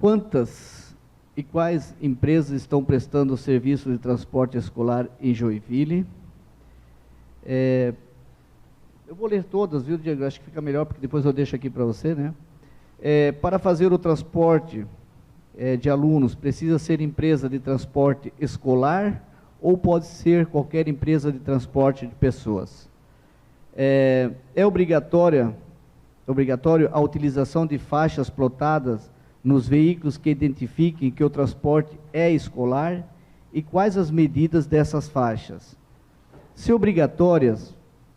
quantas e quais empresas estão prestando serviço de transporte escolar em Joinville? Eu vou ler todas, viu, Diego? Acho que fica melhor, porque depois eu deixo aqui para você, né? Para fazer o transporte de alunos, precisa ser empresa de transporte escolar ou pode ser qualquer empresa de transporte de pessoas? É obrigatório a utilização de faixas plotadas nos veículos que identifiquem que o transporte é escolar e quais as medidas dessas faixas? Se obrigatórias,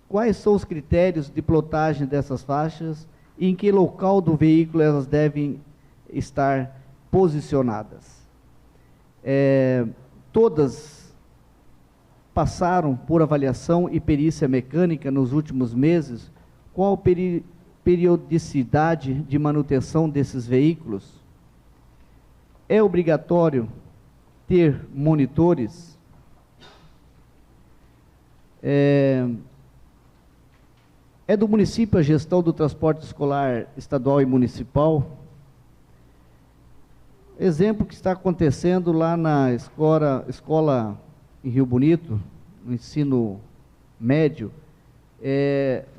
quais são os critérios de plotagem dessas faixas e em que local do veículo elas devem estar posicionadas? Todas passaram por avaliação e perícia mecânica nos últimos meses. Qual a periodicidade de manutenção desses veículos? É obrigatório ter monitores? É do município a gestão do transporte escolar estadual e municipal? Exemplo que está acontecendo lá na escola em Rio Bonito, no ensino médio,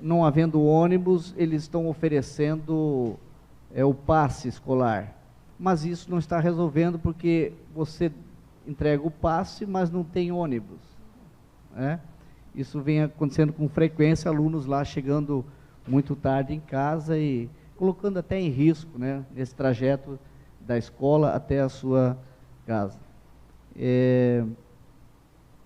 não havendo ônibus, eles estão oferecendo o passe escolar. Mas isso não está resolvendo porque você entrega o passe, mas não tem ônibus, né? Isso vem acontecendo com frequência, alunos lá chegando muito tarde em casa e colocando até em risco, né, esse trajeto da escola até a sua casa.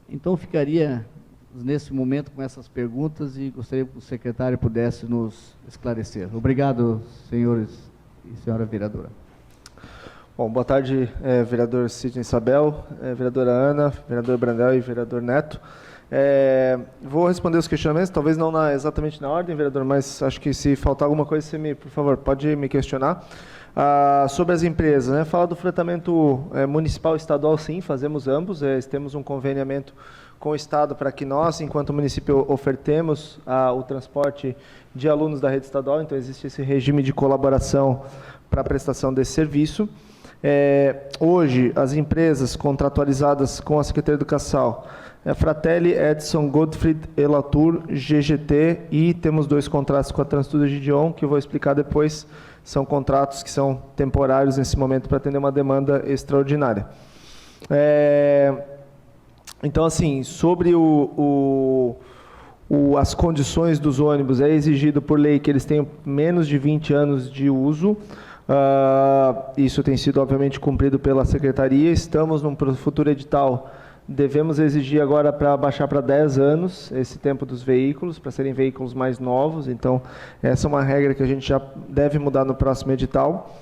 Então, ficaria nesse momento com essas perguntas e gostaria que o secretário pudesse nos esclarecer. Obrigado, senhores e senhora vereadora. Bom, boa tarde, vereador Sidney Sabel, vereadora Ana, vereador Brandel e vereador Neto. Vou responder os questionamentos, talvez não exatamente na ordem, vereador, mas acho que se faltar alguma coisa, você por favor, pode me questionar. Sobre as empresas, né? Fala do fretamento municipal e estadual, sim, fazemos ambos, temos um conveniamento com o Estado para que nós, enquanto município, ofertemos o transporte de alunos da rede estadual, então existe esse regime de colaboração para a prestação desse serviço. Hoje, as empresas contratualizadas com a Secretaria de Educação, Fratelli, Edson, Gottfried, Elatur, GGT, e temos 2 contratos com a Transtudo Gideon, que eu vou explicar depois. São contratos que são temporários nesse momento para atender uma demanda extraordinária. Então, assim, sobre as condições dos ônibus, é exigido por lei que eles tenham menos de 20 anos de uso. Isso tem sido, obviamente, cumprido pela Secretaria. Estamos num futuro edital, devemos exigir agora para baixar para 10 anos esse tempo dos veículos, para serem veículos mais novos. Então, essa é uma regra que a gente já deve mudar no próximo edital.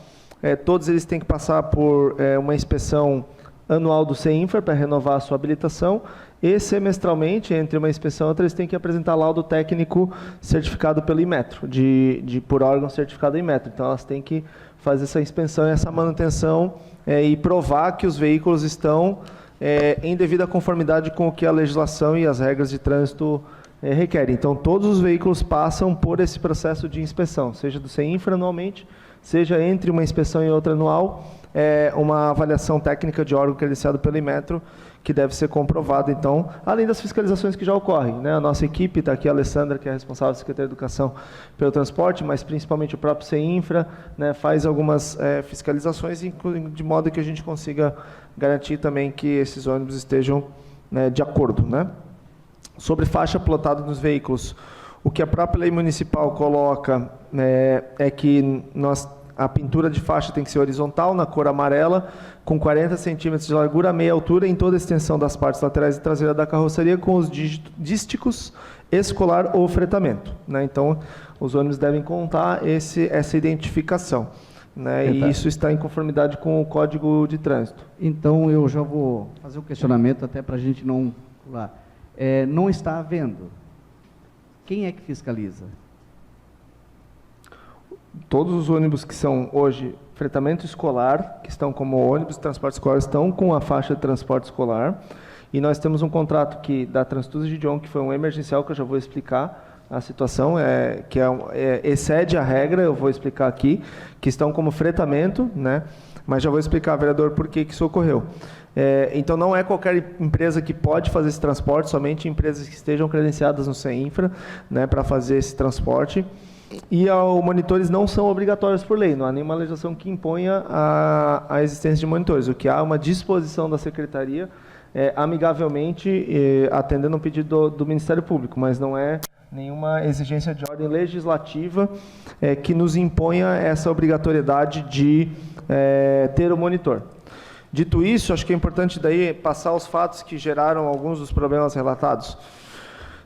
Todos eles têm que passar por uma inspeção anual do CEINFRA para renovar a sua habilitação, e semestralmente, entre uma inspeção e outra, eles têm que apresentar laudo técnico certificado pelo Inmetro, por órgão certificado Inmetro. Então, elas têm que fazer essa inspeção e essa manutenção e provar que os veículos estão em devida conformidade com o que a legislação e as regras de trânsito requerem. Então, todos os veículos passam por esse processo de inspeção, seja do CEINFRA anualmente, seja entre uma inspeção e outra anual, uma avaliação técnica de órgão credenciado pelo Inmetro, que deve ser comprovada, então, além das fiscalizações que já ocorrem, né? A nossa equipe, está aqui a Alessandra, que é responsável da Secretaria de Educação pelo transporte, mas principalmente o próprio CEINFRA, né, faz algumas fiscalizações, de modo que a gente consiga garantir também que esses ônibus estejam, né, de acordo, né? Sobre faixa plotada nos veículos, o que a própria lei municipal coloca é que a pintura de faixa tem que ser horizontal, na cor amarela, com 40 centímetros de largura, meia altura, em toda a extensão das partes laterais e traseira da carroceria, com os dísticos escolar ou fretamento, né? Então, os ônibus devem contar essa identificação, né? E isso está em conformidade com o Código de Trânsito. Então, eu já vou fazer um questionamento, até para a gente não pular. Não está havendo. Quem é que fiscaliza? Todos os ônibus que são hoje fretamento escolar, que estão como ônibus de transporte escolar, estão com a faixa de transporte escolar. E nós temos um contrato da Transtudo Gideon, que foi um emergencial, que eu já vou explicar, a situação, excede a regra, eu vou explicar aqui, que estão como fretamento, né? Mas já vou explicar, vereador, por que isso ocorreu. Então, não é qualquer empresa que pode fazer esse transporte, somente empresas que estejam credenciadas no CEINFRA, né, para fazer esse transporte. E os monitores não são obrigatórios por lei, não há nenhuma legislação que imponha a existência de monitores. O que há é uma disposição da Secretaria, amigavelmente, atendendo um pedido do Ministério Público, mas não é nenhuma exigência de ordem legislativa que nos imponha essa obrigatoriedade de ter o monitor. Dito isso, acho que é importante daí passar os fatos que geraram alguns dos problemas relatados.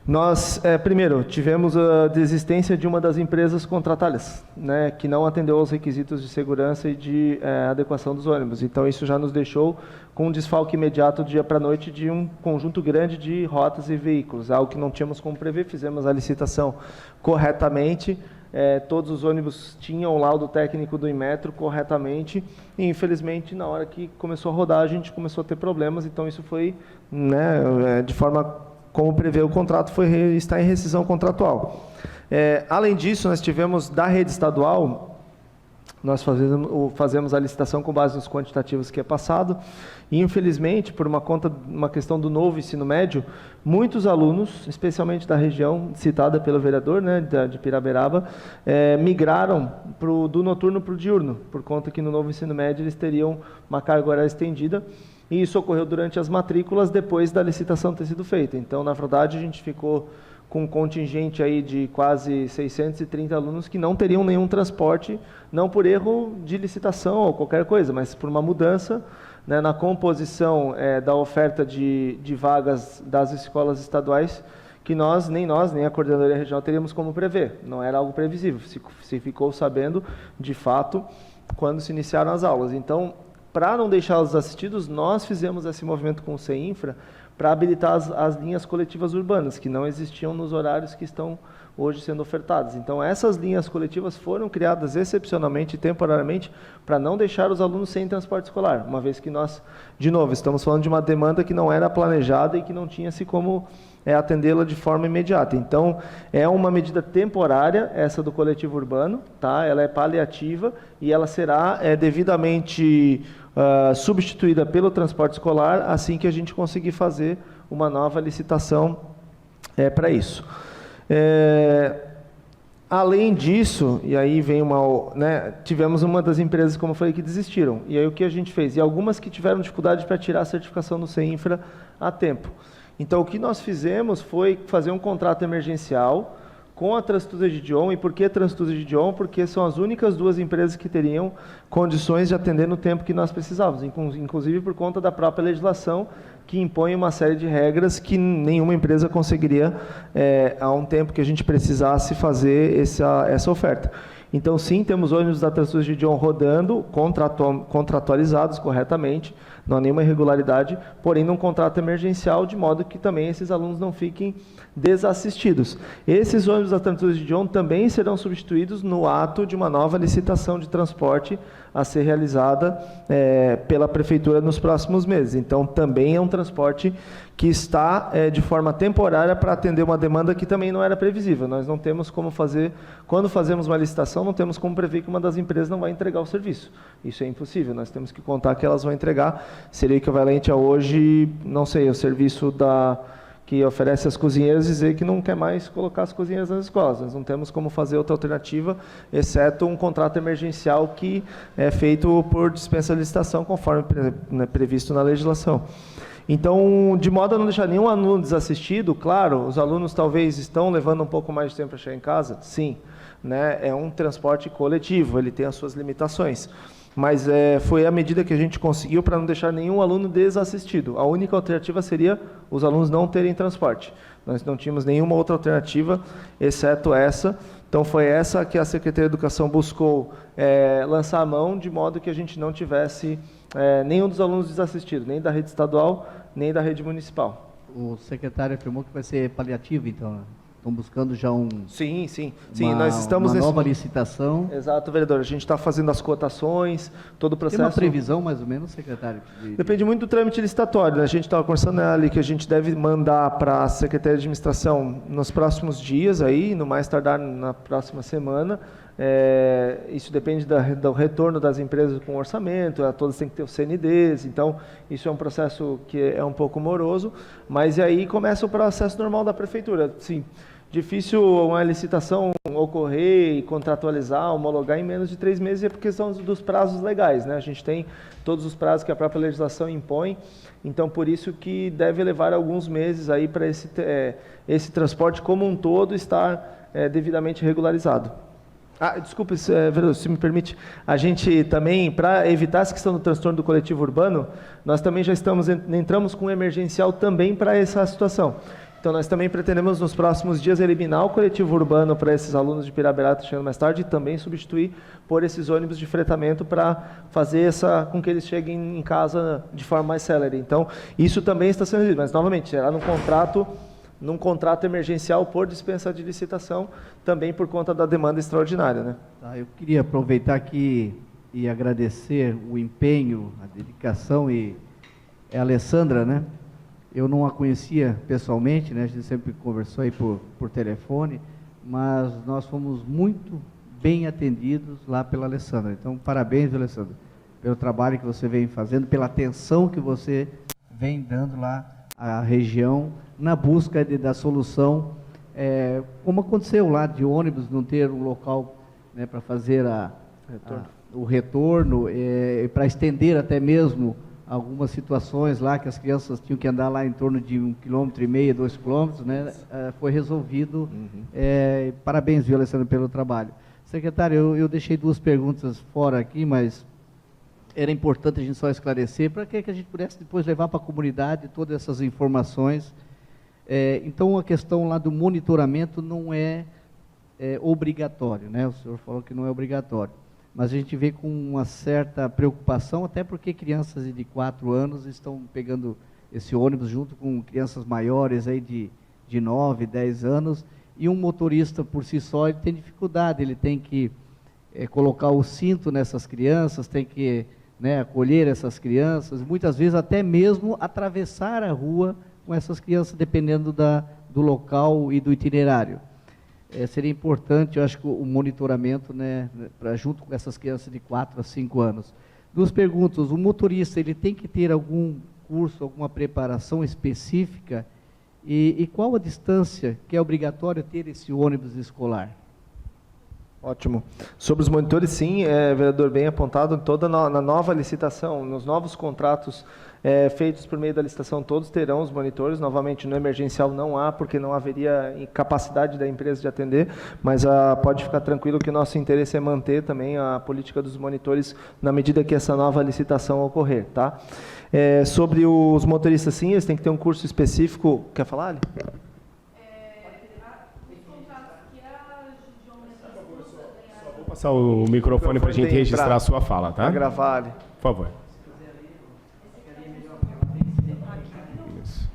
Nós, primeiro, tivemos a desistência de uma das empresas contratadas, né, que não atendeu aos requisitos de segurança e de adequação dos ônibus. Então, isso já nos deixou com um desfalque imediato, dia para a noite, de um conjunto grande de rotas e veículos, algo que não tínhamos como prever. Fizemos a licitação corretamente, todos os ônibus tinham o laudo técnico do Inmetro corretamente, e, infelizmente, na hora que começou a rodar, a gente começou a ter problemas. Então, isso foi, né, de forma como prevê o contrato, está em rescisão contratual. Além disso, nós tivemos da rede estadual, nós fazemos a licitação com base nos quantitativos que é passado, e infelizmente, por uma questão do novo ensino médio, muitos alunos, especialmente da região citada pelo vereador, né, de Piraberaba, migraram do noturno para o diurno, por conta que no novo ensino médio eles teriam uma carga horária estendida, e isso ocorreu durante as matrículas, depois da licitação ter sido feita. Então, na verdade, a gente ficou com um contingente aí de quase 630 alunos que não teriam nenhum transporte, não por erro de licitação ou qualquer coisa, mas por uma mudança, né, na composição da oferta de vagas das escolas estaduais, que nem a Coordenadoria Regional teríamos como prever. Não era algo previsível, se ficou sabendo, de fato, quando se iniciaram as aulas. Então, para não deixá-los assistidos, nós fizemos esse movimento com o CEINFRA para habilitar as linhas coletivas urbanas, que não existiam nos horários que estão hoje sendo ofertadas. Então, essas linhas coletivas foram criadas excepcionalmente e temporariamente para não deixar os alunos sem transporte escolar, uma vez que nós, de novo, estamos falando de uma demanda que não era planejada e que não tinha-se como atendê-la de forma imediata. Então, é uma medida temporária, essa do coletivo urbano, tá? Ela é paliativa e ela será devidamente substituída pelo transporte escolar assim que a gente conseguir fazer uma nova licitação para isso. Além disso, e aí vem tivemos uma das empresas, como eu falei, que desistiram. E aí o que a gente fez? E algumas que tiveram dificuldade para tirar a certificação do CEINFRA a tempo. Então, o que nós fizemos foi fazer um contrato emergencial com a Transtusa de Dion. E por que Transtusa de Dion? Porque são as únicas duas empresas que teriam condições de atender no tempo que nós precisávamos, inclusive por conta da própria legislação, que impõe uma série de regras que nenhuma empresa conseguiria, a um tempo que a gente precisasse, fazer essa oferta. Então, sim, temos ônibus da Transtusa de Dion rodando, contratualizados corretamente, não há nenhuma irregularidade, porém num contrato emergencial, de modo que também esses alunos não fiquem desassistidos. Esses ônibus da Transtusa de Dion também serão substituídos no ato de uma nova licitação de transporte a ser realizada pela Prefeitura nos próximos meses. Então, também é um transporte que está de forma temporária para atender uma demanda que também não era previsível. Nós não temos como fazer, quando fazemos uma licitação, não temos como prever que uma das empresas não vai entregar o serviço. Isso é impossível, nós temos que contar que elas vão entregar. Seria equivalente a hoje, não sei, o serviço que oferece às cozinheiras dizer que não quer mais colocar as cozinheiras nas escolas. Nós não temos como fazer outra alternativa, exceto um contrato emergencial que é feito por dispensa de licitação, conforme previsto na legislação. Então, de modo a não deixar nenhum aluno desassistido, claro, os alunos talvez estão levando um pouco mais de tempo para chegar em casa, sim, né? É um transporte coletivo, ele tem as suas limitações. Mas foi a medida que a gente conseguiu para não deixar nenhum aluno desassistido. A única alternativa seria os alunos não terem transporte. Nós não tínhamos nenhuma outra alternativa, exceto essa. Então, foi essa que a Secretaria de Educação buscou lançar a mão, de modo que a gente não tivesse nenhum dos alunos desassistidos, nem da rede estadual, nem da rede municipal. O secretário afirmou que vai ser paliativo, então? estão buscando já Sim, nós estamos uma nova licitação. Exato, vereador. A gente está fazendo as cotações, todo o processo. Tem uma previsão, mais ou menos, secretário? Depende muito do trâmite licitatório, né? A gente estava conversando ali que a gente deve mandar para a Secretaria de Administração nos próximos dias, aí, no mais tardar na próxima semana. Isso depende do retorno das empresas com orçamento, todas têm que ter os CNDs, então isso é um processo que é um pouco moroso, mas aí começa o processo normal da prefeitura. Sim, difícil uma licitação ocorrer e contratualizar, homologar em menos de 3 meses, é por questão dos prazos legais, né? A gente tem todos os prazos que a própria legislação impõe, então por isso que deve levar alguns meses aí para esse transporte como um todo estar devidamente regularizado. Desculpe, vereador, se me permite, a gente também, para evitar essa questão do transtorno do coletivo urbano, nós também já entramos com um emergencial também para essa situação. Então, nós também pretendemos, nos próximos dias, eliminar o coletivo urbano para esses alunos de Pirabirá chegando mais tarde e também substituir por esses ônibus de fretamento para fazer com que eles cheguem em casa de forma mais célere. Então, isso também está sendo resolvido, mas, novamente, será num contrato emergencial por dispensa de licitação, também por conta da demanda extraordinária, né? Eu queria aproveitar aqui e agradecer o empenho, a dedicação e a Alessandra, né? Eu não a conhecia pessoalmente, né? A gente sempre conversou aí por telefone, mas nós fomos muito bem atendidos lá pela Alessandra. Então, parabéns, Alessandra, pelo trabalho que você vem fazendo, pela atenção que você vem dando lá à região, na busca da solução, como aconteceu lá, de ônibus não ter um local, né, para fazer o retorno, para estender até mesmo algumas situações lá, que as crianças tinham que andar lá em torno de 1,5 km, 2 km, né, foi resolvido. Parabéns, viu, Alessandro, pelo trabalho. Secretário, eu deixei 2 perguntas fora aqui, mas era importante a gente só esclarecer, para que a gente pudesse depois levar para a comunidade todas essas informações. Então, a questão lá do monitoramento não é obrigatório, né? O senhor falou que não é obrigatório, mas a gente vê com uma certa preocupação, até porque crianças de 4 anos estão pegando esse ônibus junto com crianças maiores aí de 9, 10 anos, e um motorista por si só ele tem dificuldade, ele tem que colocar o cinto nessas crianças, tem que, né, acolher essas crianças, muitas vezes até mesmo atravessar a rua com essas crianças, dependendo do local e do itinerário. Seria importante, eu acho, que o monitoramento, né, junto com essas crianças de 4 a 5 anos. 2 perguntas: o motorista ele tem que ter algum curso, alguma preparação específica, e qual a distância que é obrigatório ter esse ônibus escolar? Ótimo. Sobre os monitores, sim, vereador, bem apontado, na nova licitação, nos novos contratos feitos por meio da licitação, todos terão os monitores. Novamente, no emergencial não há, porque não haveria capacidade da empresa de atender, mas pode ficar tranquilo que o nosso interesse é manter também a política dos monitores na medida que essa nova licitação ocorrer, tá? Sobre os motoristas, sim, eles têm que ter um curso específico. Quer falar, Ali? Vou passar o microfone para a gente registrar a sua fala, tá? Para gravar, Ali. Por favor. Isso.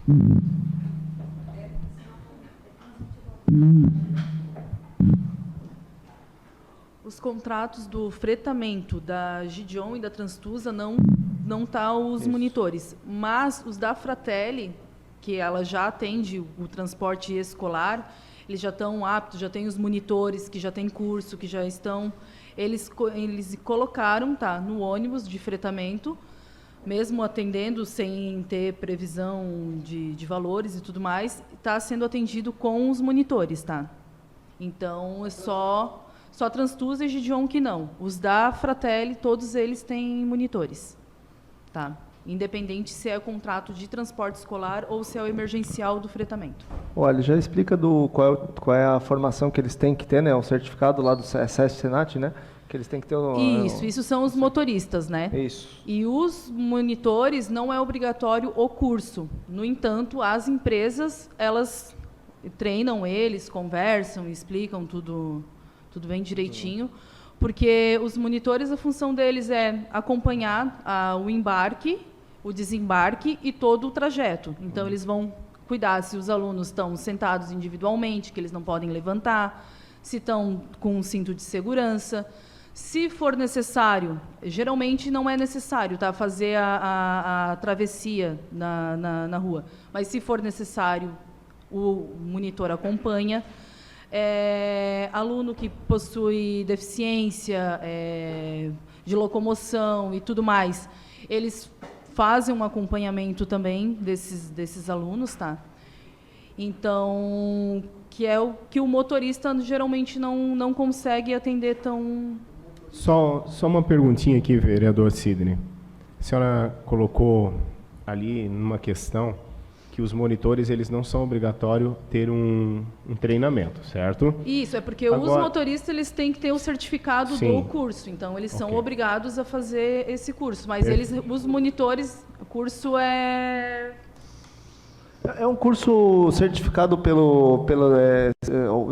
Os contratos do fretamento da Gideon e da Transtusa não tá os monitores, mas os da Fratelli, que ela já atende o transporte escolar, eles já estão aptos, já tem os monitores que já tem curso, que já estão, eles colocaram, tá, no ônibus de fretamento, mesmo atendendo sem ter previsão de valores e tudo mais, está sendo atendido com os monitores, tá? Então, é só Transtusa e Gideon que não. Os da Fratelli, todos eles têm monitores, tá? Independente se é contrato de transporte escolar ou se é o emergencial do fretamento. Olha, já explica qual é a formação que eles têm que ter, né? O certificado lá do SESC-Senat, né? Que eles têm que ter Isso são os motoristas, né? Isso. E os monitores não é obrigatório o curso. No entanto, as empresas, elas treinam eles, conversam, explicam tudo bem direitinho, porque os monitores, a função deles é acompanhar o embarque, o desembarque e todo o trajeto. Então, eles vão cuidar se os alunos estão sentados individualmente, que eles não podem levantar, se estão com um cinto de segurança. Se for necessário, geralmente não é necessário, tá, fazer a travessia na rua, mas se for necessário, o monitor acompanha. Aluno que possui deficiência de locomoção e tudo mais, eles fazem um acompanhamento também desses alunos, tá? Então, que é o que o motorista geralmente não consegue atender tão... Só uma perguntinha aqui, vereador Sidney. A senhora colocou ali numa questão que os monitores eles não são obrigatórios ter um treinamento, certo? Isso, é porque os motoristas eles têm que ter o certificado do curso, então eles são obrigados a fazer esse curso, mas os monitores, o curso é um curso certificado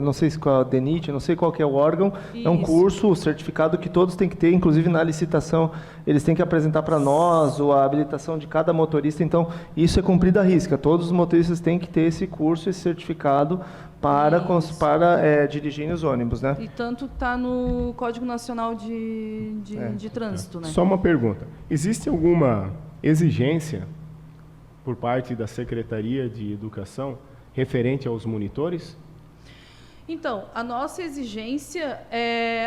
não sei se com a DENIT, não sei qual que é o órgão. Isso. É um curso certificado que todos têm que ter, inclusive na licitação eles têm que apresentar para nós a habilitação de cada motorista, então isso é cumprido à risca. Todos os motoristas têm que ter esse curso, esse certificado para dirigir os ônibus, né? E tanto está no Código Nacional de Trânsito, né? Só uma pergunta. Existe alguma exigência por parte da Secretaria de Educação referente aos monitores? Então, a nossa exigência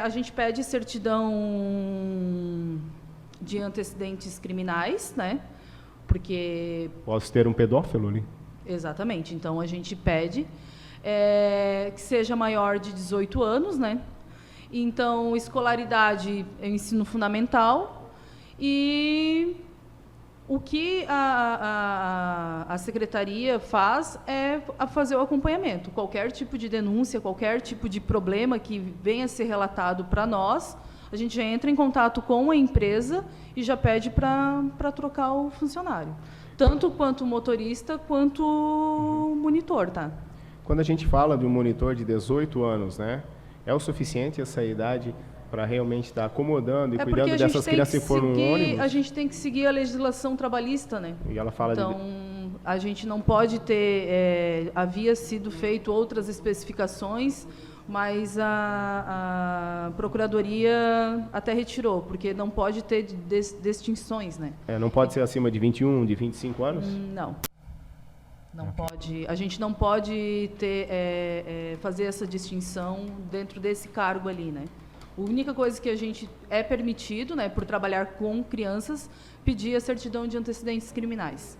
a gente pede certidão de antecedentes criminais, né? Porque... Posso ter um pedófilo ali? Exatamente. Então, a gente pede que seja maior de 18 anos, né? Então, escolaridade é ensino fundamental e... O que a secretaria faz é fazer o acompanhamento. Qualquer tipo de denúncia, qualquer tipo de problema que venha a ser relatado para nós, a gente já entra em contato com a empresa e já pede para trocar o funcionário. Tanto quanto o motorista, quanto o monitor, tá? Quando a gente fala de um monitor de 18 anos, né? É o suficiente essa idade para realmente estar acomodando e cuidando dessas crianças que foram no ônibus? A gente tem que seguir a legislação trabalhista, né? E ela fala a gente não pode ter... havia sido feito outras especificações, mas a Procuradoria até retirou, porque não pode ter distinções, né? Não pode ser acima de 21, de 25 anos? Não. Não pode. A gente não pode fazer essa distinção dentro desse cargo ali, né? A única coisa que a gente permitido, né, por trabalhar com crianças, pedir a certidão de antecedentes criminais.